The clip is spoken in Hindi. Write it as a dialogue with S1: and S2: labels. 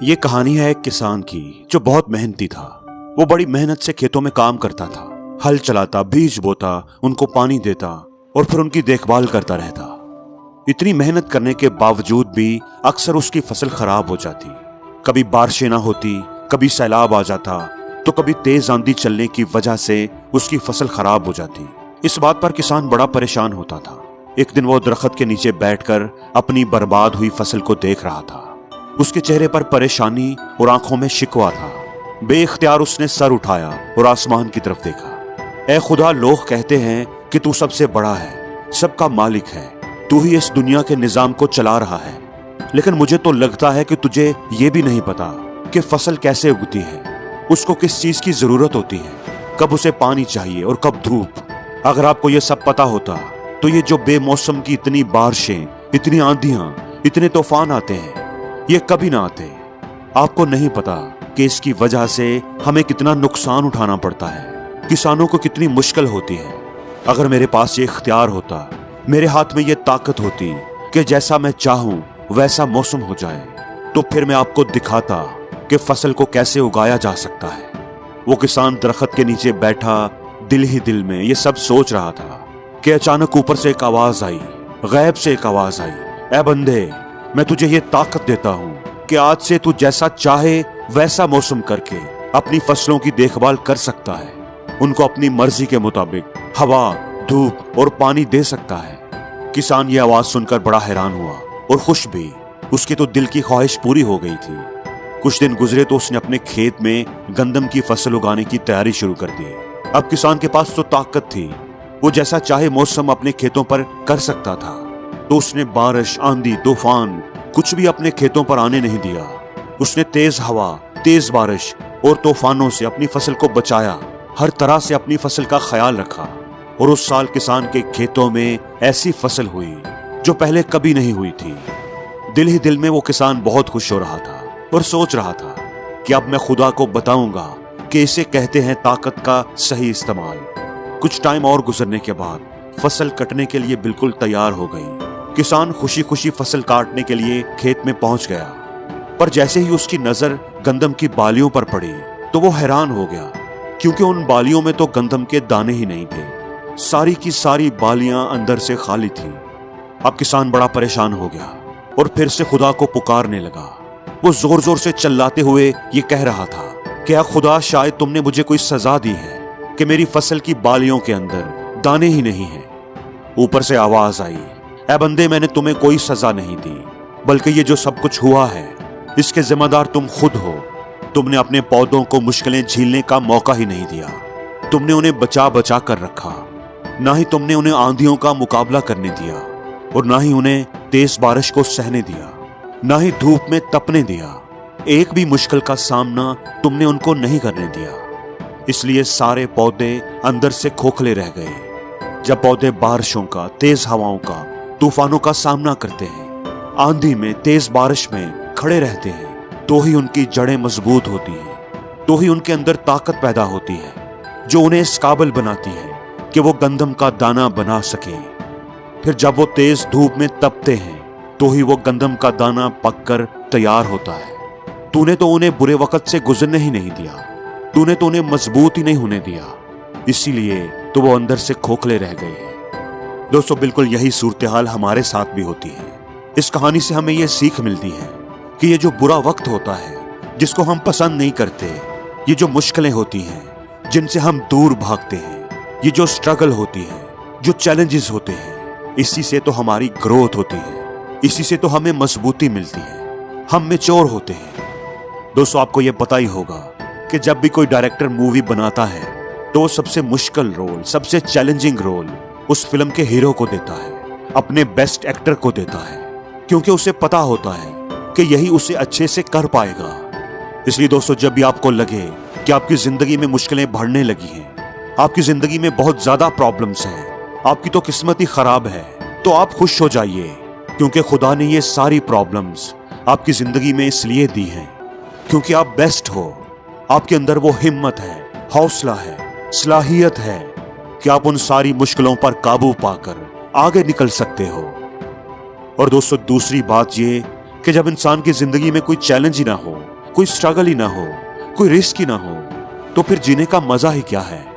S1: ये कहानी है एक किसान की जो बहुत मेहनती था। वो बड़ी मेहनत से खेतों में काम करता था, हल चलाता, बीज बोता, उनको पानी देता और फिर उनकी देखभाल करता रहता। इतनी मेहनत करने के बावजूद भी अक्सर उसकी फसल खराब हो जाती। कभी बारिशें ना होती, कभी सैलाब आ जाता, तो कभी तेज आंधी चलने की वजह से उसकी फसल खराब हो जाती। इस बात पर किसान बड़ा परेशान होता था। एक दिन वो दरख्त के नीचे बैठकर अपनी बर्बाद हुई फसल को देख रहा था। उसके चेहरे पर परेशानी और आंखों में शिकवा था। बेइख्तियार उसने सर उठाया और आसमान की तरफ देखा। ऐ खुदा, लोग कहते हैं कि तू सबसे बड़ा है, सबका मालिक है, तू ही इस दुनिया के निजाम को चला रहा है, लेकिन मुझे तो लगता है कि तुझे ये भी नहीं पता कि फसल कैसे उगती है, उसको किस चीज की जरूरत होती है, कब उसे पानी चाहिए और कब धूप। अगर आपको ये सब पता होता तो ये जो बेमौसम की इतनी बारिशें, इतनी आंधियां, इतने तूफान आते हैं, ये कभी ना आते। आपको नहीं पता कि इसकी वजह से हमें कितना नुकसान उठाना पड़ता है, किसानों को कितनी मुश्किल होती है। अगर मेरे पास ये इख्तियार होता, मेरे हाथ में ये ताकत होती कि जैसा मैं चाहूं वैसा मौसम हो जाए, तो फिर मैं आपको दिखाता कि फसल को कैसे उगाया जा सकता है। वो किसान दरख्त के नीचे बैठा दिल ही दिल में ये सब सोच रहा था कि अचानक ऊपर से एक आवाज आई, गैब से एक आवाज आई, ऐ बंदे, मैं तुझे ये ताकत देता हूँ कि आज से तू जैसा चाहे वैसा मौसम करके अपनी फसलों की देखभाल कर सकता है, उनको अपनी मर्जी के मुताबिक हवा, धूप और पानी दे सकता है। किसान ये आवाज सुनकर बड़ा हैरान हुआ और खुश भी। उसकी तो दिल की ख्वाहिश पूरी हो गई थी। कुछ दिन गुजरे तो उसने अपने खेत में गंदम की फसल उगाने की तैयारी शुरू कर दी। अब किसान के पास तो ताकत थी, वो जैसा चाहे मौसम अपने खेतों पर कर सकता था। तो उसने बारिश, आंधी, तूफान कुछ भी अपने खेतों पर आने नहीं दिया। उसने तेज हवा, तेज बारिश और तूफानों से अपनी फसल को बचाया, हर तरह से अपनी फसल का ख्याल रखा। और उस साल किसान के खेतों में ऐसी फसल हुई जो पहले कभी नहीं हुई थी। दिल ही दिल में वो किसान बहुत खुश हो रहा था और सोच रहा था कि अब मैं खुदा को बताऊंगा कि इसे कहते हैं ताकत का सही इस्तेमाल। कुछ टाइम और गुजरने के बाद फसल कटने के लिए बिल्कुल तैयार हो गई। किसान खुशी खुशी फसल काटने के लिए खेत में पहुंच गया, पर जैसे ही उसकी नजर गंदम की बालियों पर पड़ी तो वो हैरान हो गया, क्योंकि उन बालियों में तो गंदम के दाने ही नहीं थे। सारी की सारी बालियां अंदर से खाली थी। अब किसान बड़ा परेशान हो गया और फिर से खुदा को पुकारने लगा। वो जोर जोर से चिल्लाते हुए ये कह रहा था, क्या खुदा, शायद तुमने मुझे कोई सजा दी है कि मेरी फसल की बालियों के अंदर दाने ही नहीं हैं। ऊपर से आवाज आई, ऐ बंदे, मैंने तुम्हें कोई सजा नहीं दी, बल्कि ये जो सब कुछ हुआ है इसके जिम्मेदार तुम खुद हो। तुमने अपने पौधों को मुश्किलें झेलने का मौका ही नहीं दिया। तुमने उन्हें बचा बचा कर रखा। ना ही तुमने उन्हें आंधियों का मुकाबला करने दिया और ना ही उन्हें तेज बारिश को सहने दिया, ना ही धूप में तपने दिया। एक भी मुश्किल का सामना तुमने उनको नहीं करने दिया। इसलिए सारे पौधे अंदर से खोखले रह गए। जब पौधे बारिशों का, तेज हवाओं का, तूफानों का सामना करते हैं, आंधी में, तेज बारिश में खड़े रहते हैं, तो ही उनकी जड़ें मजबूत होती हैं, तो ही उनके अंदर ताकत पैदा होती है जो उन्हें इस काबिल बनाती है कि वो गंदम का दाना बना सके। फिर जब वो तेज धूप में तपते हैं तो ही वो गंदम का दाना पककर तैयार होता है। तूने तो उन्हें बुरे वक्त से गुजरने ही नहीं दिया, तूने तो उन्हें मजबूत ही नहीं होने दिया, इसीलिए तो वो अंदर से खोखले रह गए। दोस्तों, बिल्कुल यही सूरत-ए-हाल हमारे साथ भी होती है। इस कहानी से हमें यह सीख मिलती है कि ये जो बुरा वक्त होता है, जिसको हम पसंद नहीं करते, ये जो मुश्किलें होती हैं जिनसे हम दूर भागते हैं, ये जो स्ट्रगल होती है, जो चैलेंजेस होते हैं, इसी से तो हमारी ग्रोथ होती है, इसी से तो हमें मजबूती मिलती है, हम मैच्योर होते हैं। दोस्तों, आपको ये पता ही होगा कि जब भी कोई डायरेक्टर मूवी बनाता है तो वो सबसे मुश्किल रोल, सबसे चैलेंजिंग रोल उस फिल्म के हीरो को देता है, अपने बेस्ट एक्टर को देता है, क्योंकि उसे पता होता है कि यही उसे अच्छे से कर पाएगा। इसलिए दोस्तों, जब भी आपको लगे कि आपकी जिंदगी में मुश्किलें बढ़ने लगी हैं, आपकी जिंदगी में बहुत ज्यादा प्रॉब्लम्स हैं, आपकी तो किस्मत ही खराब है, तो आप खुश हो जाइए, क्योंकि खुदा ने ये सारी प्रॉब्लम्स आपकी जिंदगी में इसलिए दी हैं क्योंकि आप बेस्ट हो। आपके अंदर वो हिम्मत है, हौसला है, सलाहियत है कि आप उन सारी मुश्किलों पर काबू पाकर आगे निकल सकते हो। और दोस्तों, दूसरी बात ये कि जब इंसान की जिंदगी में कोई चैलेंज ही ना हो, कोई स्ट्रगल ही ना हो, कोई रिस्क ही ना हो, तो फिर जीने का मजा ही क्या है।